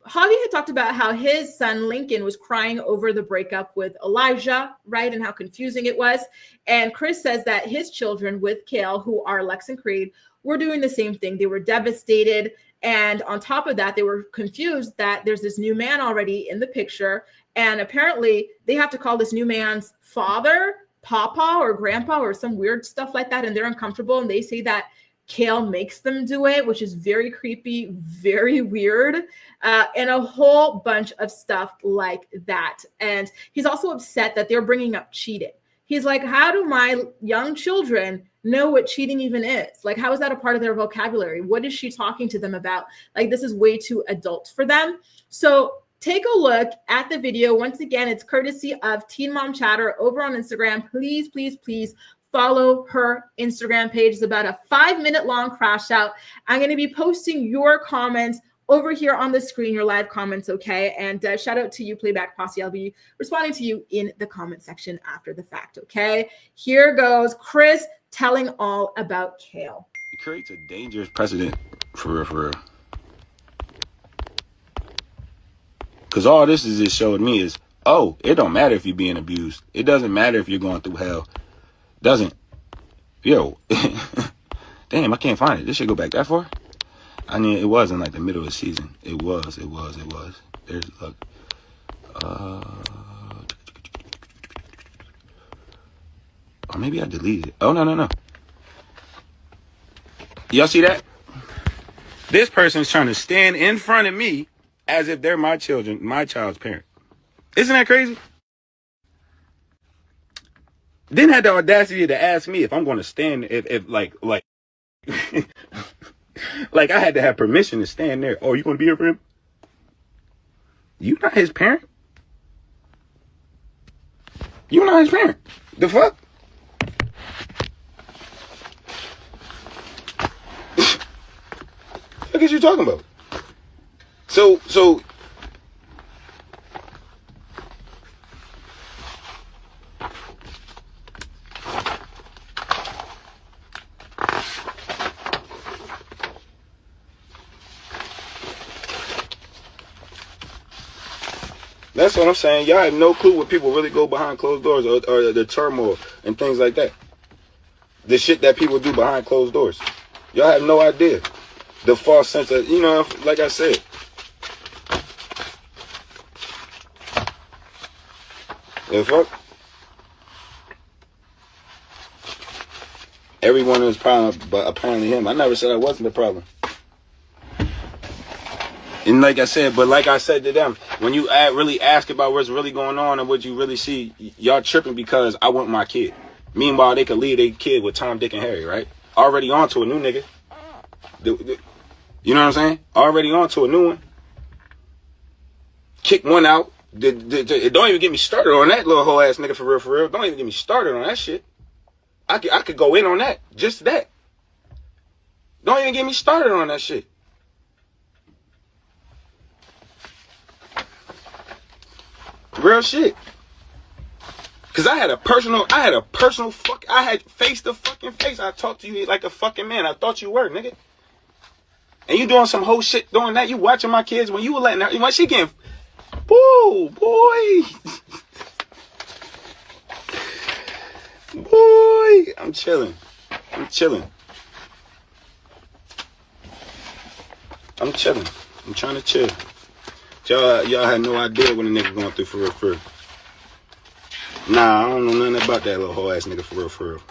Javi had talked about how his son Lincoln was crying over the breakup with Elijah, right? And how confusing it was. And Chris says that his children with Kail, who are Lex and Creed, were doing the same thing. They were devastated. And on top of that, they were confused that there's this new man already in the picture. And apparently they have to call this new man's father Papa or Grandpa or some weird stuff like that. And they're uncomfortable. And they say that Kail makes them do it, which is very creepy, very weird, and a whole bunch of stuff like that. And he's also upset that they're bringing up cheating. He's like, how do my young children know what cheating even is? Like, how is that a part of their vocabulary? What is she talking to them about? Like, this is way too adult for them. So take a look at the video. Once again, it's courtesy of Teen Mom Chatter over on Instagram. Please, please, please follow her Instagram page. It's about a 5-minute long crash out. I'm going to be posting your comments over here on the screen, your live comments, okay? And shout out to you, Playback Posse. I'll be responding to you in the comment section after the fact, okay? Here goes Chris telling all about Kail. It creates a dangerous precedent for real, for real. Because all this is just showing me is, oh, it don't matter if you're being abused. It doesn't matter if you're going through hell. Doesn't. Yo. Damn, I can't find it. This should go back that far? I mean, it was in like the middle of the season. It was. There's, look. Or maybe I deleted it. Oh, no. Y'all see that? This person's trying to stand in front of me as if they're my child's parent. Isn't that crazy? Then had the audacity to ask me if I'm going to stand, if like, like I had to have permission to stand there. Oh, you going to be here for him? You not his parent? You not his parent? The fuck? What are you talking about? So that's what I'm saying. Y'all have no clue what people really go behind closed doors or the turmoil and things like that. The shit that people do behind closed doors. Y'all have no idea. The false sense of, you know, like I said. The fuck? Everyone is problem, but apparently him. I never said I wasn't the problem. And like I said to them, when you really ask about what's really going on and what you really see, y'all tripping because I want my kid. Meanwhile, they could leave their kid with Tom, Dick, and Harry, right? Already on to a new nigga. You know what I'm saying? Already on to a new one. Kick one out. Don't even get me started on that little whole ass nigga for real. Don't even get me started on that shit. I could go in on that. Just that. Don't even get me started on that shit. Real shit. Cause I had face to fucking face. I talked to you like a fucking man. I thought you were, nigga. And you doing some whole shit doing that. You watching my kids when you were letting her, when she getting, boo, boy. Boy, I'm chilling. I'm trying to chill. Y'all had no idea what a nigga going through for real. Nah, I don't know nothing about that little whole ass nigga for real.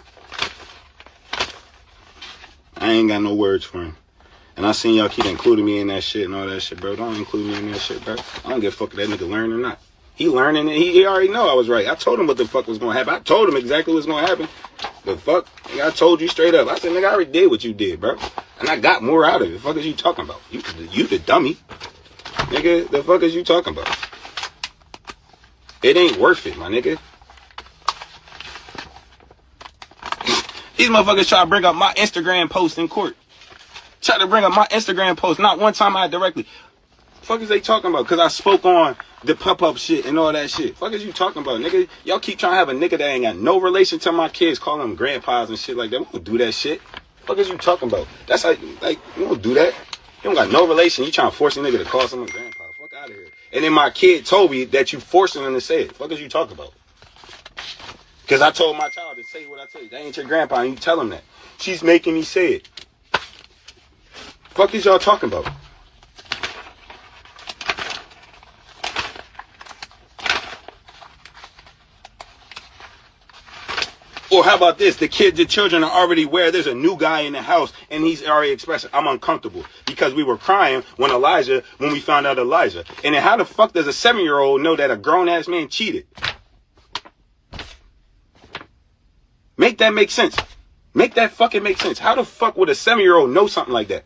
I ain't got no words for him. And I seen y'all keep including me in that shit and all that shit, bro. Don't include me in that shit, bro. I don't give a fuck if that nigga learn or not. He learning and he already know I was right. I told him what the fuck was gonna happen. I told him exactly what's gonna happen. The fuck? Nigga, I told you straight up. I said, nigga, I already did what you did, bro. And I got more out of it. The fuck is you talking about? You the dummy. Nigga, the fuck is you talking about? It ain't worth it, my nigga. These motherfuckers try to bring up my Instagram post in court. Try to bring up my Instagram post. Not one time I directly. Fuck is they talking about? Because I spoke on the pop-up shit and all that shit. Fuck is you talking about, nigga? Y'all keep trying to have a nigga that ain't got no relation to my kids, calling them grandpas and shit like that. We don't do that shit. Fuck is you talking about? That's like, you don't do that. You don't got no relation. You trying to force a nigga to call someone grandpa. Fuck out of here. And then my kid told me that you forcing him to say it. Fuck is you talking about? Because I told my child to say what I tell you. That ain't your grandpa, and you tell him that. She's making me say it. Fuck is y'all talking about? Or how about this? The children are already aware there's a new guy in the house, and he's already expressing, I'm uncomfortable. Because we were crying when we found out Elijah. And then how the fuck does a 7-year-old know that a grown-ass man cheated? Make that make sense. Make that fucking make sense. How the fuck would a 7-year-old know something like that?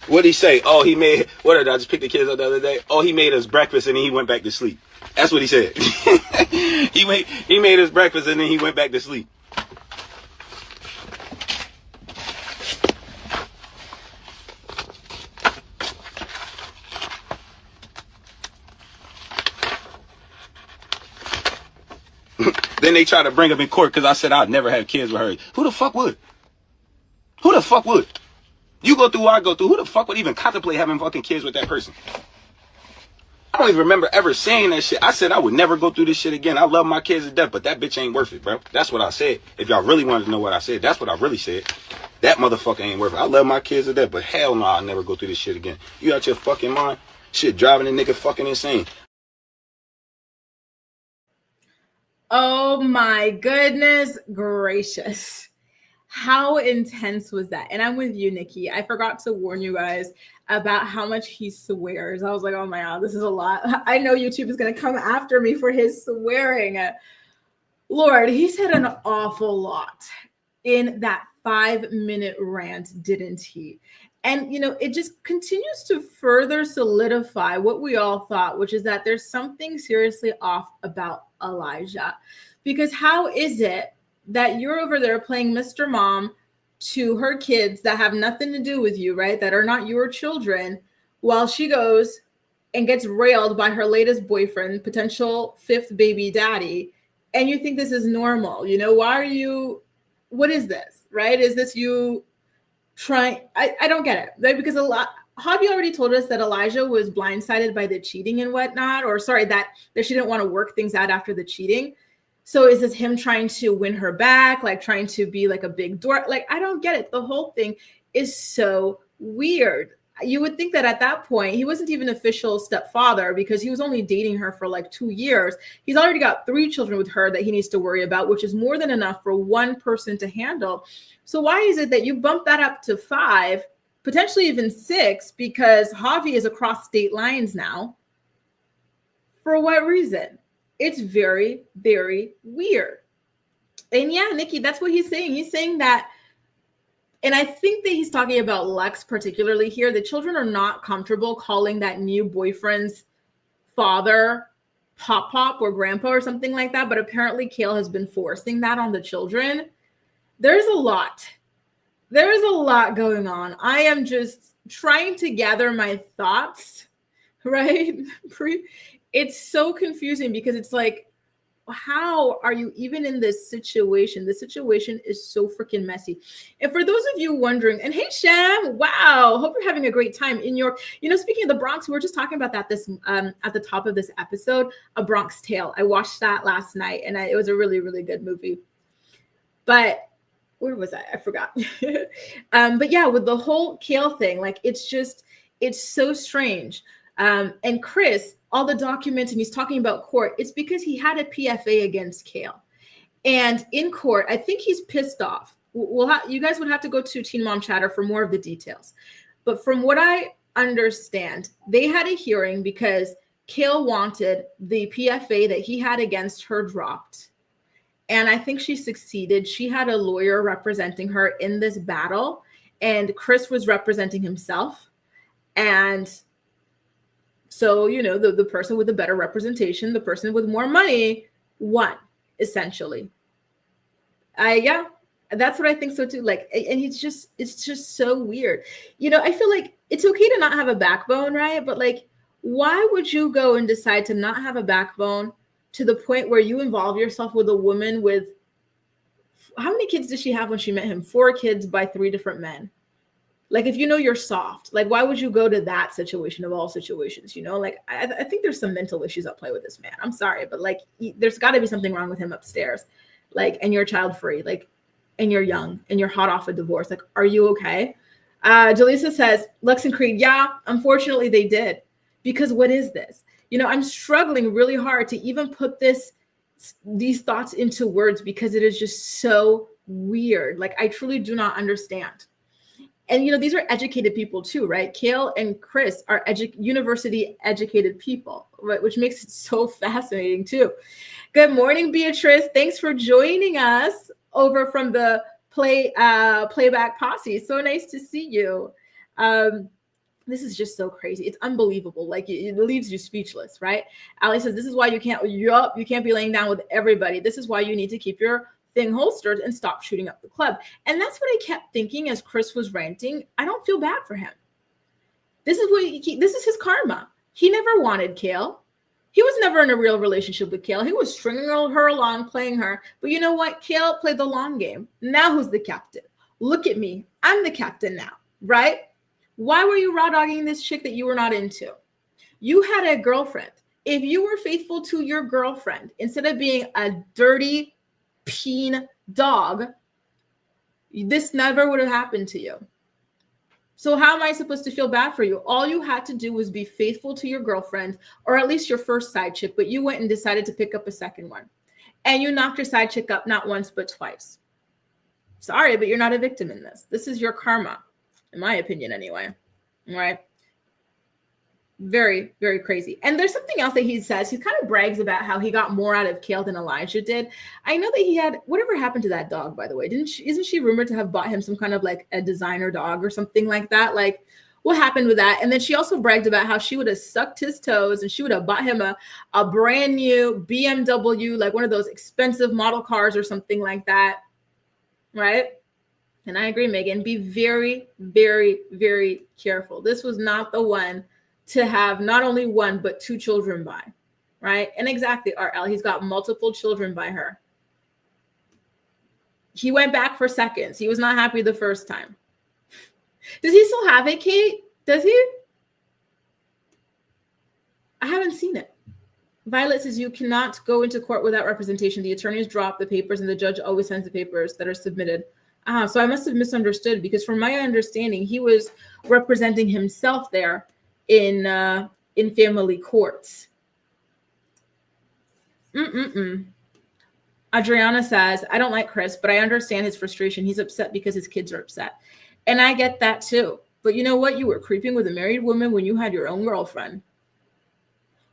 What'd he say? Oh, he made, what did I just pick the kids up the other day? Oh, he made us breakfast and then he went back to sleep. That's what he said. he made us breakfast and then he went back to sleep. Then they try to bring him in court because I said I'd never have kids with her. Who the fuck would? Who the fuck would? You go through what I go through. Who the fuck would even contemplate having fucking kids with that person? I don't even remember ever saying that shit. I said I would never go through this shit again. I love my kids to death, but that bitch ain't worth it, bro. That's what I said. If y'all really wanted to know what I said, that's what I really said. That motherfucker ain't worth it. I love my kids to death, but hell no, I'll never go through this shit again. You out your fucking mind? Shit driving a nigga fucking insane. Oh my goodness gracious. How intense was that? And I'm with you, Nikki. I forgot to warn you guys about how much he swears. I was like, oh my God, this is a lot. I know YouTube is going to come after me for his swearing. Lord, he said an awful lot in that 5-minute rant, didn't he? And, you know, it just continues to further solidify what we all thought, which is that there's something seriously off about Elijah. Because how is it that you're over there playing Mr. Mom to her kids that have nothing to do with you, right? That are not your children, while she goes and gets railed by her latest boyfriend, potential 5th baby daddy, and you think this is normal? You know, why are you, what is this, right? Is this you trying? I don't get it, right? Because Javi already told us that Elijah was blindsided by the cheating and whatnot, or sorry, that she didn't want to work things out after the cheating. So is this him trying to win her back, like trying to be like a big dork? Like, I don't get it. The whole thing is so weird. You would think that at that point, he wasn't even official stepfather because he was only dating her for like 2 years. He's already got 3 children with her that he needs to worry about, which is more than enough for one person to handle. So why is it that you bump that up to 5, potentially even 6, because Javi is across state lines now? For what reason? It's very, very weird. And yeah, Nikki, that's what he's saying. He's saying that, and I think that he's talking about Lex particularly here. The children are not comfortable calling that new boyfriend's father Pop or Grandpa or something like that. But apparently Kail has been forcing that on the children. There's a lot. There's a lot going on. I am just trying to gather my thoughts, right? It's so confusing because it's like, how are you even in this situation? The situation is so freaking messy. And for those of you wondering, and hey, Sham, wow, hope you're having a great time in York. You know, speaking of the Bronx, we were just talking about that this at the top of this episode, A Bronx Tale. I watched that last night, and it was a really, really good movie. But where was I? I forgot. But yeah, with the whole Kail thing, like it's so strange. And Chris, all the documents, and he's talking about court, it's because he had a PFA against Kail. And in court, I think he's pissed off. You guys would have to go to Teen Mom Chatter for more of the details. But from what I understand, they had a hearing because Kail wanted the PFA that he had against her dropped. And I think she succeeded. She had a lawyer representing her in this battle, and Chris was representing himself. And so, you know, the person with the better representation, the person with more money won, essentially. Yeah, that's what I think so too. Like, and it's just so weird. You know, I feel like it's okay to not have a backbone, right? But like, why would you go and decide to not have a backbone to the point where you involve yourself with a woman with, how many kids did she have when she met him? 4 kids by 3 different men. Like, if you know you're soft, like, why would you go to that situation of all situations? You know, like, I think there's some mental issues at play with this man. I'm sorry, but like, there's got to be something wrong with him upstairs. Like, and you're child free, like, and you're young and you're hot off a divorce. Like, are you okay? Jaleesa says, Lex and Creed, yeah, unfortunately they did. Because what is this? You know, I'm struggling really hard to even put these thoughts into words because it is just so weird. Like, I truly do not understand. And, you know, these are educated people too, right? Kail and Chris are university educated people, right? Which makes it so fascinating too. Good morning, Beatrice. Thanks for joining us over from the playback posse. So nice to see you. This is just so crazy. It's unbelievable. Like it leaves you speechless, right? Ali says, this is why you can't be laying down with everybody. This is why you need to keep your thing holstered and stop shooting up the club. And that's what I kept thinking as Chris was ranting. I don't feel bad for him. This is his karma. He never wanted Kail. He was never in a real relationship with Kail. He was stringing her along, playing her. But you know what? Kail played the long game. Now who's the captain? Look at me. I'm the captain now, right? Why were you raw dogging this chick that you were not into? You had a girlfriend. If you were faithful to your girlfriend, instead of being a dirty peen dog, this never would have happened to you. So how am I supposed to feel bad for you? All you had to do was be faithful to your girlfriend, or at least your first side chick, but you went and decided to pick up a second one. And you knocked your side chick up not once, but twice. Sorry, but you're not a victim in this. This is your karma, in my opinion anyway. All right? Very, very crazy. And there's something else that he says. He kind of brags about how he got more out of Kail than Elijah did. I know that he had, whatever happened to that dog, by the way? Isn't she rumored to have bought him some kind of like a designer dog or something like that? Like, what happened with that? And then she also bragged about how she would have sucked his toes and she would have bought him a brand new BMW, like one of those expensive model cars or something like that. Right? And I agree, Megan. Be very, very, very careful. This was not the one to have not only one, but two children by, right? And exactly, RL, he's got multiple children by her. He went back for seconds. He was not happy the first time. Does he still have it, Kate? Does he? I haven't seen it. Violet says you cannot go into court without representation. The attorneys drop the papers and the judge always sends the papers that are submitted. So I must have misunderstood, because from my understanding, he was representing himself there in family courts. Adriana says, I don't like Chris, but I understand his frustration. He's upset because his kids are upset. And I get that too. But you know what? You were creeping with a married woman when you had your own girlfriend.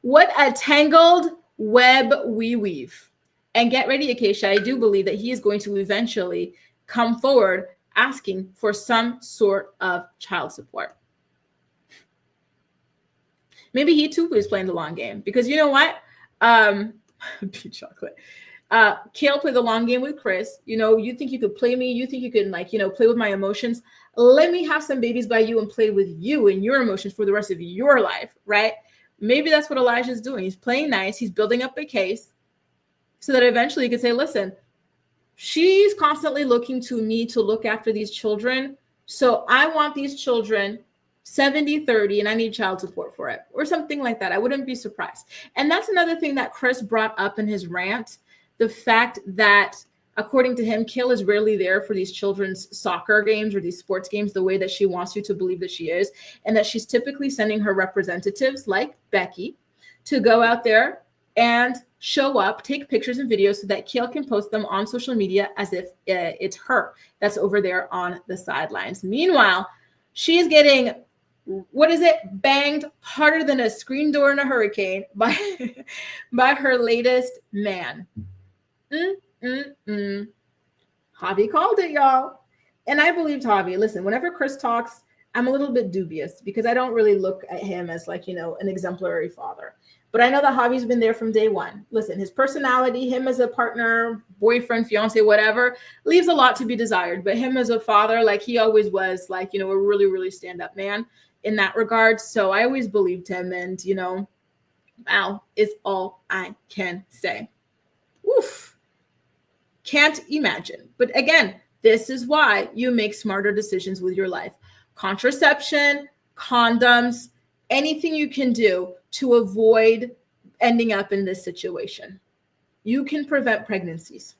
What a tangled web we weave. And get ready, Acacia. I do believe that he is going to eventually come forward asking for some sort of child support. Maybe he too was playing the long game, because you know what? Chocolate. Kail played the long game with Chris. You know, you think you could play me. You think you can, like, you know, play with my emotions. Let me have some babies by you and play with you and your emotions for the rest of your life, right? Maybe that's what Elijah's doing. He's playing nice. He's building up a case so that eventually he could say, listen, she's constantly looking to me to look after these children. So I want these children 70-30 and I need child support for it, or something like that. I wouldn't be surprised. And that's another thing that Chris brought up in his rant, the fact that according to him, Kail is rarely there for these children's soccer games or these sports games the way that she wants you to believe that she is, and that she's typically sending her representatives like Becky to go out there and show up, take pictures and videos so that Kail can post them on social media as if it's her that's over there on the sidelines. Meanwhile, she is getting, banged harder than a screen door in a hurricane by her latest man. Javi called it, y'all. And I believed Javi. Listen, whenever Chris talks, I'm a little bit dubious because I don't really look at him as, like, you know, an exemplary father. But I know that Javi's been there from day one. Listen, his personality, him as a partner, boyfriend, fiance, whatever, leaves a lot to be desired. But him as a father, like, he always was, like, you know, a really, really stand-up man in that regard. So I always believed him. And, you know, wow is all I can say. Oof. Can't imagine. But again, this is why you make smarter decisions with your life. Contraception, condoms, anything you can do to avoid ending up in this situation. You can prevent pregnancies.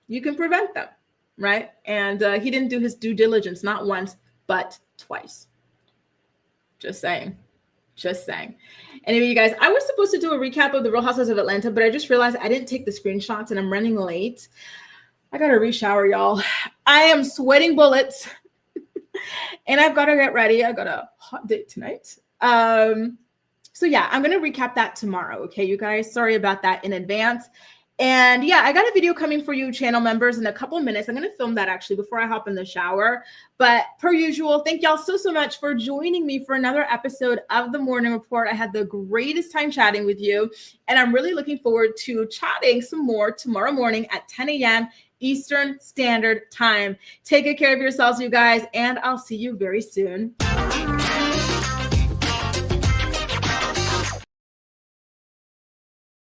You can prevent them, right? And he didn't do his due diligence, not once, but twice. Just saying. Just saying. Anyway, you guys, I was supposed to do a recap of the Real Housewives of Atlanta, but I just realized I didn't take the screenshots and I'm running late. I got to re-shower, y'all. I am sweating bullets and I've got to get ready. I got a hot date tonight. So yeah, I'm going to recap that tomorrow. Okay, you guys, sorry about that in advance. And yeah, I got a video coming for you channel members in a couple minutes. I'm going to film that actually before I hop in the shower. But per usual, thank y'all so much for joining me for another episode of The Morning Report. I had the greatest time chatting with you. And I'm really looking forward to chatting some more tomorrow morning at 10 a.m. Eastern Standard Time. Take good care of yourselves, you guys, and I'll see you very soon.